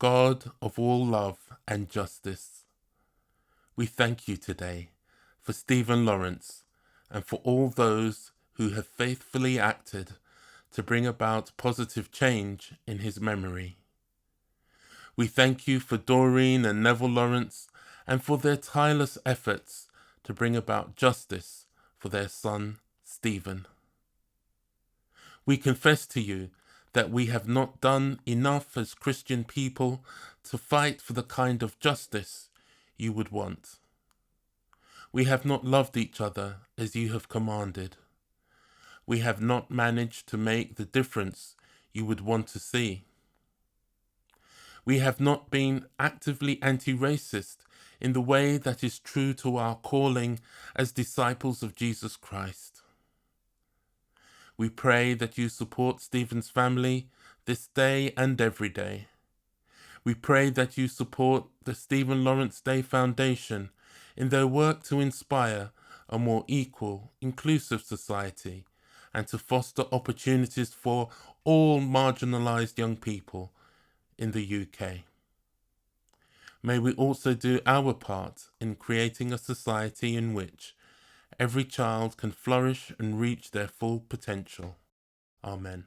God of all love and justice, we thank you today for Stephen Lawrence and for all those who have faithfully acted to bring about positive change in his memory. We thank you for Doreen and Neville Lawrence and for their tireless efforts to bring about justice for their son, Stephen. We confess to you that we have not done enough as Christian people to fight for the kind of justice you would want. We have not loved each other as you have commanded. We have not managed to make the difference you would want to see. We have not been actively anti-racist in the way that is true to our calling as disciples of Jesus Christ. We pray that you support Stephen's family this day and every day. We pray that you support the Stephen Lawrence Day Foundation in their work to inspire a more equal, inclusive society and to foster opportunities for all marginalised young people in the UK. May we also do our part in creating a society in which every child can flourish and reach their full potential. Amen.